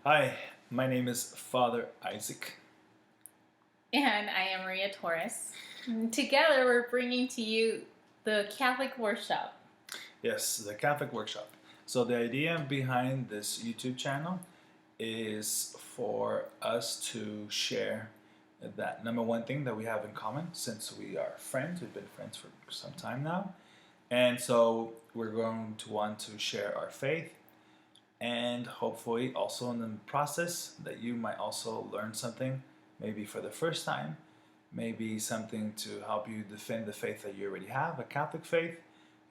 Hi, my name is Father Isaac. And I am Maria Torres. Together, we're bringing to you the Catholic Workshop. Yes, the Catholic Workshop. So, the idea behind this YouTube channel is for us to share that number one thing that we have in common since we are friends. We've been friends for some time now. And so, we're going to want to share our faith and hopefully also in the process that you might also learn something, maybe for the first time, maybe something to help you defend the faith that you already have, a Catholic faith,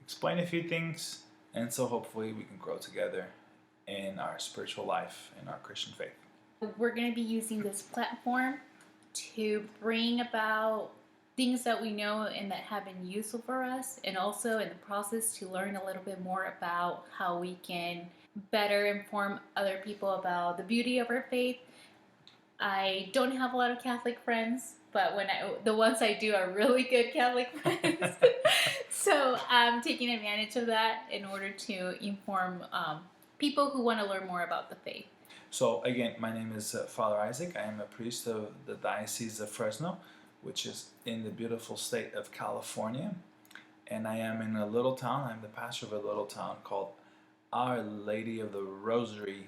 explain a few things, and so hopefully we can grow together in our spiritual life and our Christian faith. We're going to be using this platform to bring about things that we know and that have been useful for us, and also in the process to learn a little bit more about how we can better inform other people about the beauty of our faith. I don't have a lot of Catholic friends, but the ones I do are really good Catholic friends. So I'm taking advantage of that in order to inform people who want to learn more about the faith. So again, my name is Father Isaac. I am a priest of the Diocese of Fresno, which is in the beautiful state of California. And I am in a little town. I'm the pastor of a little town called Our Lady of the Rosary.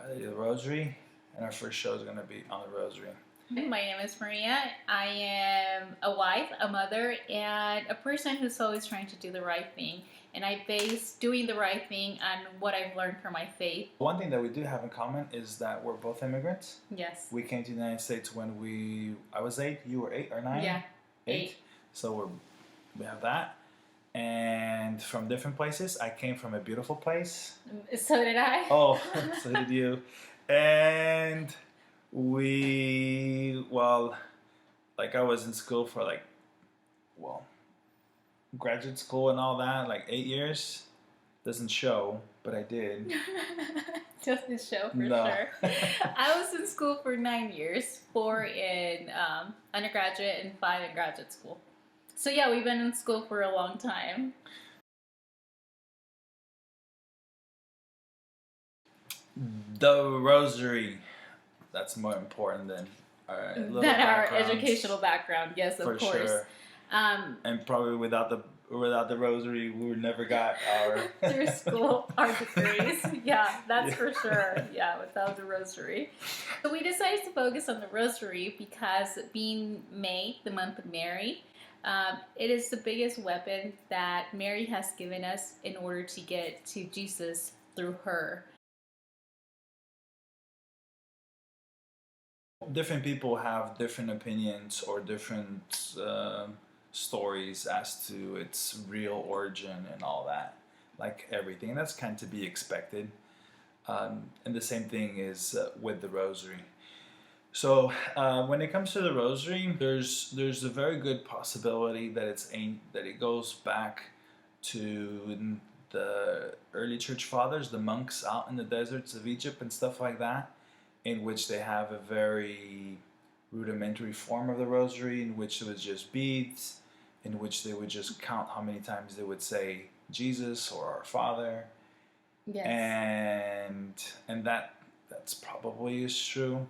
Our Lady of the Rosary. And our first show is going to be on the Rosary. My name is Maria. I am a wife, a mother, and a person who's always trying to do the right thing. And I base doing the right thing on what I've learned from my faith. One thing that we do have in common is that we're both immigrants. Yes. We came to the United States when I was 8, you were 8 or 9? Yeah, 8. So we have that. And from different places. I came from a beautiful place. So did I. Oh, so did you. And I was in school for graduate school and all that, like 8 years. Doesn't show, but I did. Doesn't show for No. sure. I was in school for 9 years, 4 in undergraduate and 5 in graduate school. So yeah, we've been in school for a long time. The Rosary. That's more important than our educational background. Yes, of for course. Sure. And probably without the Rosary, we would never got our through school our degrees. Yeah, that's for sure. Yeah, without the Rosary. So we decided to focus on the Rosary because being May, the month of Mary, it is the biggest weapon that Mary has given us in order to get to Jesus through her. Different people have different opinions or different stories as to its real origin and all that, like everything. That's kind of to be expected. And the same thing is with the Rosary. So when it comes to the Rosary, there's a very good possibility that it goes back to the early church fathers, the monks out in the deserts of Egypt and stuff like that, in which they have a very rudimentary form of the Rosary, in which it was just beads, in which they would just count how many times they would say Jesus or Our Father. Yes. And that's probably is true,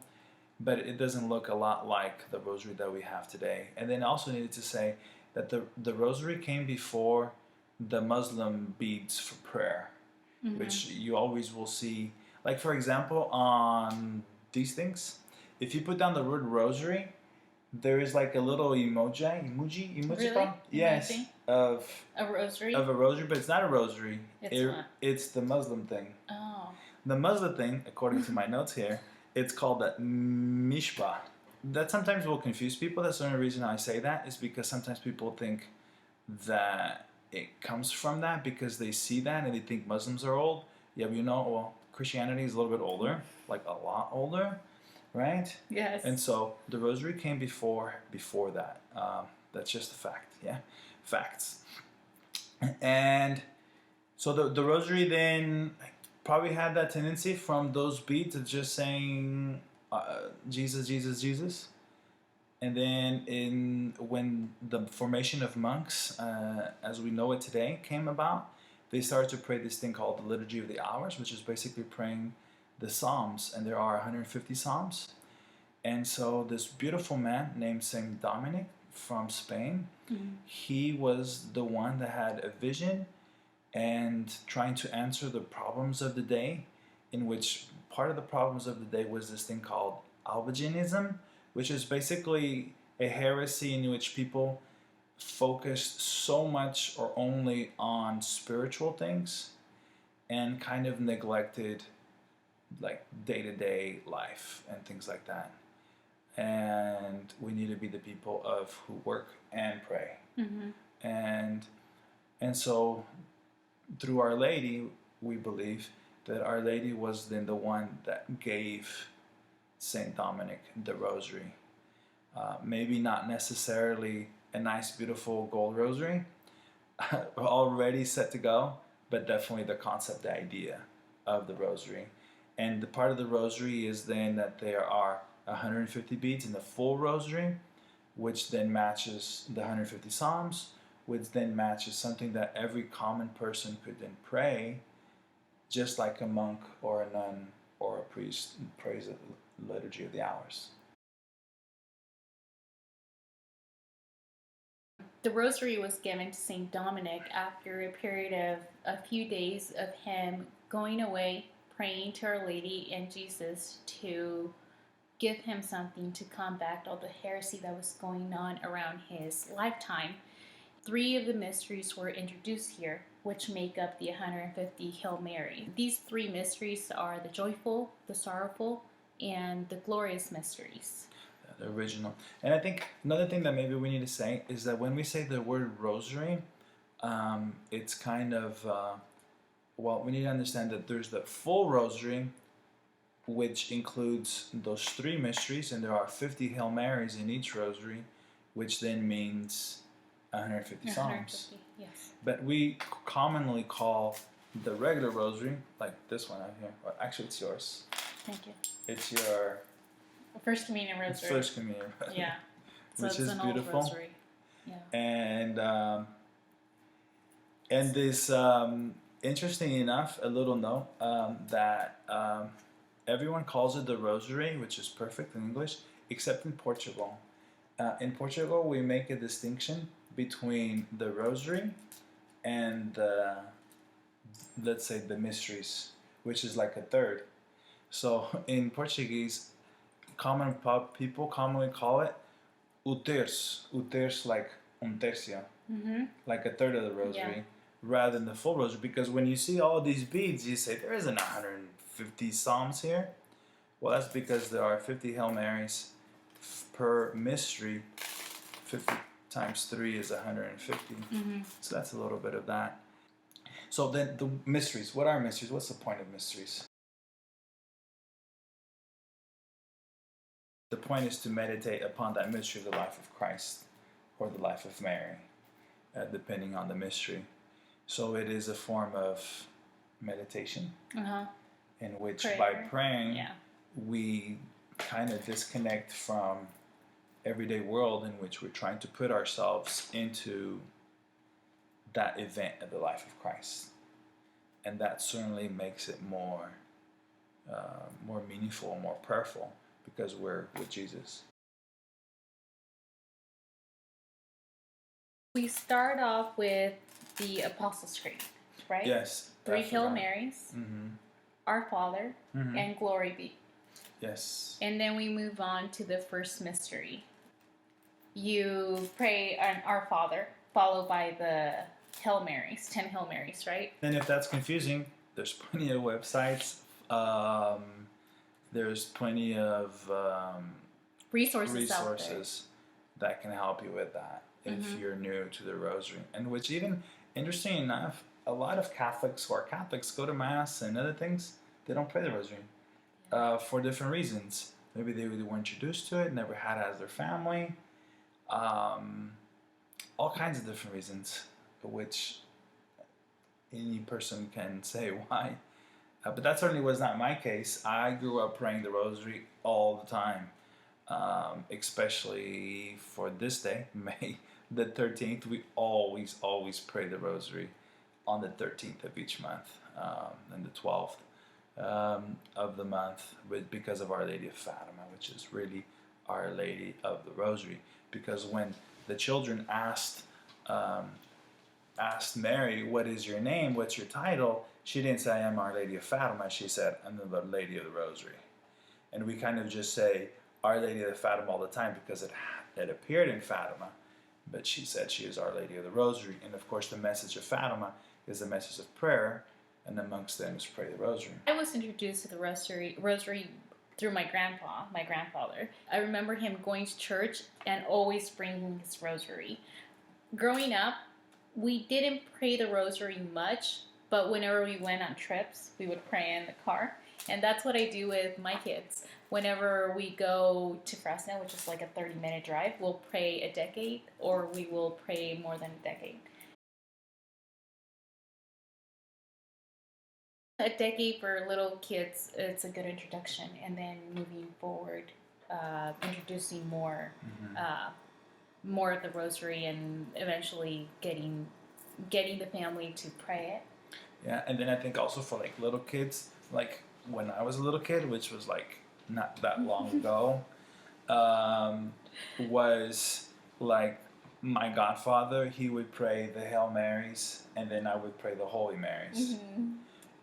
but it doesn't look a lot like the Rosary that we have today. And then also needed to say that the Rosary came before the Muslim beads for prayer, which you always will see. Like, for example, on these things, if you put down the word Rosary, there is like a little emoji, really? Yes, of a rosary, but it's not a rosary. It's the Muslim thing. Oh. The Muslim thing, according to my notes here, it's called the mishpah. That sometimes will confuse people. That's the only reason I say that, is because sometimes people think that it comes from that because they see that and they think Muslims are old. Yeah, but Christianity is a little bit older, like a lot older, right? Yes. And so the Rosary came before that. That's just a fact, yeah? Facts. And so the Rosary then probably had that tendency from those beads of just saying Jesus, Jesus, Jesus. And then when the formation of monks, as we know it today, came about, they started to pray this thing called the Liturgy of the Hours, which is basically praying the Psalms, and there are 150 Psalms. And so this beautiful man named Saint Dominic from Spain, he was the one that had a vision and trying to answer the problems of the day, in which part of the problems of the day was this thing called Albigenism, which is basically a heresy in which people focused so much or only on spiritual things and kind of neglected like day-to-day life and things like that. And we need to be the people of who work and pray. And so through Our Lady, we believe that Our Lady was then the one that gave Saint Dominic the rosary. Maybe not necessarily a nice, beautiful gold rosary, already set to go, but definitely the concept, the idea of the rosary. And the part of the rosary is then that there are 150 beads in the full rosary, which then matches the 150 Psalms, which then matches something that every common person could then pray, just like a monk or a nun or a priest prays the Liturgy of the Hours. The rosary was given to Saint Dominic after a period of a few days of him going away, praying to Our Lady and Jesus to give him something to combat all the heresy that was going on around his lifetime. 3 of the mysteries were introduced here, which make up the 150 Hail Mary. These 3 mysteries are the joyful, the sorrowful, and the glorious mysteries. The original. And I think another thing that maybe we need to say is that when we say the word rosary, it's kind of, well, we need to understand that there's the full rosary, which includes those 3 mysteries, and there are 50 Hail Marys in each rosary, which then means 150 Psalms. Yes. But we commonly call the regular rosary, like this one out here, or actually it's yours. Thank you. It's your First Communion Rosary. First Communion. Yeah. So which it's is an beautiful. Old rosary. Yeah. And this, interesting enough, a little note, that everyone calls it the Rosary, which is perfect in English, except in Portugal. In Portugal, we make a distinction between the Rosary and the, let's say, the Mysteries, which is like a third. So in Portuguese, people commonly call it o terço. O terço, like un tercio, like a third of the rosary, rather than the full rosary. Because when you see all these beads, you say there isn't 150 Psalms here. Well, that's because there are 50 Hail Marys per mystery. 50 times 3 is 150. So that's a little bit of that. So then the mysteries. What are mysteries? What's the point of mysteries? The point is to meditate upon that mystery of the life of Christ or the life of Mary, depending on the mystery. So it is a form of meditation in which by praying we kind of disconnect from everyday world in which we're trying to put ourselves into that event of the life of Christ. And that certainly makes it more meaningful, more prayerful, because we're with Jesus. We start off with the Apostles' Creed, right? Yes. 3 Hail Marys, Our Father, and Glory Be. Yes. And then we move on to the first mystery. You pray an Our Father, followed by the Hail Marys, 10 Hail Marys, right? And if that's confusing, there's plenty of websites. There's plenty of resources that can help you with that if you're new to the Rosary. And which even, interesting enough, a lot of Catholics who are Catholics go to Mass and other things, they don't pray the Rosary for different reasons. Maybe they were introduced to it, never had it as their family. All kinds of different reasons, which any person can say why. But that certainly was not my case. I grew up praying the Rosary all the time, especially for this day, May the 13th. We always pray the Rosary on the 13th of each month, and the 12th. of the month because of Our Lady of Fatima, which is really Our Lady of the Rosary. Because when the children um, asked Mary, "What is your name? What's your title?" She didn't say, "I am Our Lady of Fatima." She said, "I'm the Lady of the Rosary." And we kind of just say Our Lady of Fatima all the time because it appeared in Fatima, but she said she is Our Lady of the Rosary. And of course, the message of Fatima is the message of prayer, and amongst them is pray the Rosary. I was introduced to the rosary through my grandfather. I remember him going to church and always bringing his rosary. Growing up, we didn't pray the rosary much, but whenever we went on trips, we would pray in the car. And that's what I do with my kids. Whenever we go to Fresno, which is like a 30-minute drive, we'll pray a decade, or we will pray more than a decade. A decade for little kids, it's a good introduction, and then moving forward, introducing more of the rosary, and eventually getting the family to pray it. Yeah, and then I think also for like little kids, like when I was a little kid, which was like not that long ago, was like my godfather, he would pray the Hail Marys, and then I would pray the Holy Marys. Mm-hmm.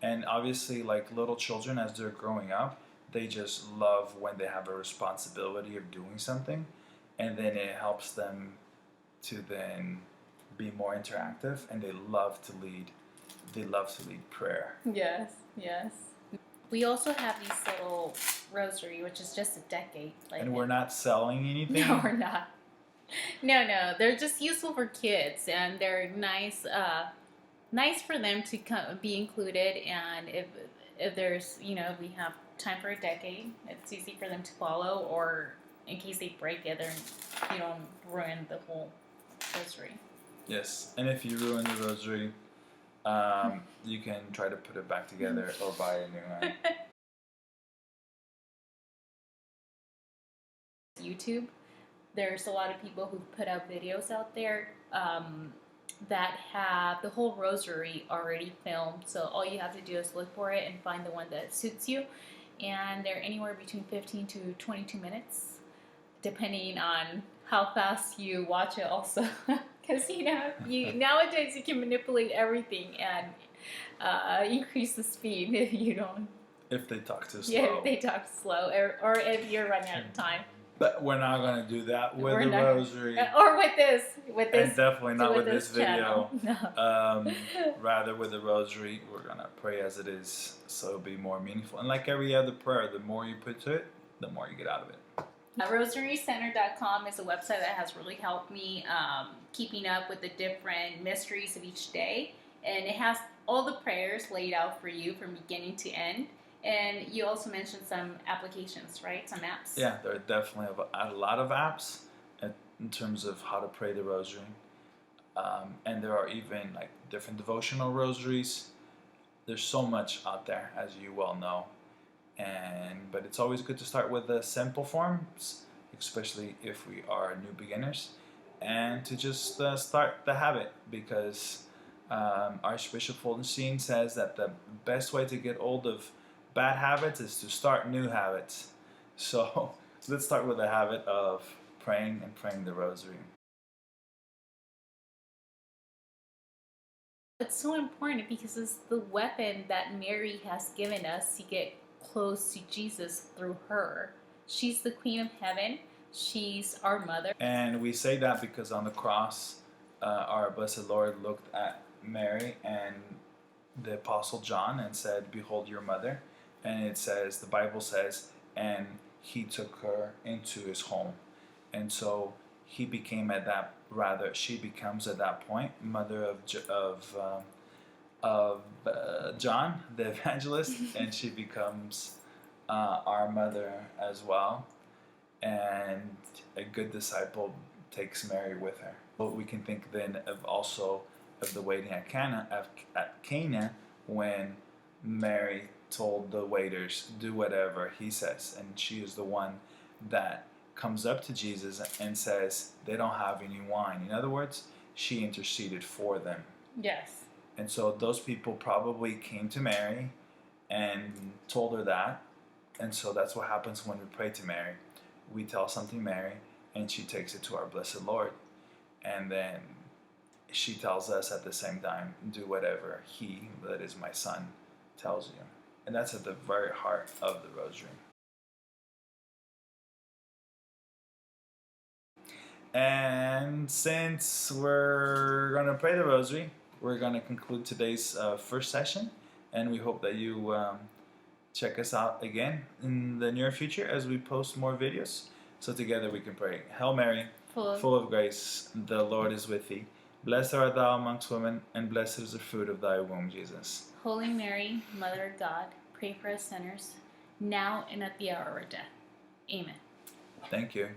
And obviously, like little children, as they're growing up, they just love when they have a responsibility of doing something, and then it helps them to then be more interactive, and they love to lead. They love to lead prayer. Yes, yes. We also have these little rosary, which is just a decade. Like, and we're not selling anything. No, we're not. No, they're just useful for kids, and they're nice. Nice for them to be included, and if there's, we have time for a decade, it's easy for them to follow, or in case they break it, you don't ruin the whole rosary. Yes, and if you ruin the rosary, you can try to put it back together or buy a new one. YouTube, there's a lot of people who put out videos out there that have the whole rosary already filmed. So all you have to do is look for it and find the one that suits you. And they're anywhere between 15 to 22 minutes, depending on how fast you watch it also. Because, nowadays you can manipulate everything and increase the speed if you don't. If they talk too slow. Yeah, if they talk slow, or if you're running out of time. But we're not going to do that with the rosary. Or with this. And definitely not with this video. No. Rather with the rosary, we're going to pray as it is, so it'll be more meaningful. And like every other prayer, the more you put to it, the more you get out of it. RosaryCenter.com is a website that has really helped me keeping up with the different mysteries of each day. And it has all the prayers laid out for you from beginning to end. And you also mentioned some applications, right? Some apps. Yeah, there are definitely a lot of apps in terms of how to pray the rosary. And there are even like different devotional rosaries. There's so much out there, as you well know. But it's always good to start with the simple forms, especially if we are new beginners, and to just start the habit, because Archbishop Fulton says that the best way to get hold of bad habits is to start new habits. So let's start with the habit of praying the rosary. It's so important because it's the weapon that Mary has given us to get close to Jesus through her. She's the Queen of Heaven. She's our mother. And we say that because on the cross, our Blessed Lord looked at Mary and the Apostle John and said, "Behold your mother." And it says, the Bible says, and he took her into his home. And so she becomes at that point mother of John the evangelist, and she becomes our mother as well. And a good disciple takes Mary with her. But we can think then of the wedding at Cana, when Mary told the waiters, do whatever he says, and she is the one that comes up to Jesus and says they don't have any wine. In other words, she interceded for them. Yes. And so those people probably came to Mary and told her that. And so that's what happens when we pray to Mary. We tell something Mary, and she takes it to our Blessed Lord. And then she tells us at the same time, do whatever He, that is my Son, tells you. And that's at the very heart of the Rosary. And since we're going to pray the Rosary, we're going to conclude today's first session. And we hope that you check us out again in the near future as we post more videos. So together we can pray. Hail Mary, full of grace, the Lord is with thee. Blessed art thou amongst women, and blessed is the fruit of thy womb, Jesus. Holy Mary, Mother of God, pray for us sinners, now and at the hour of our death. Amen. Thank you.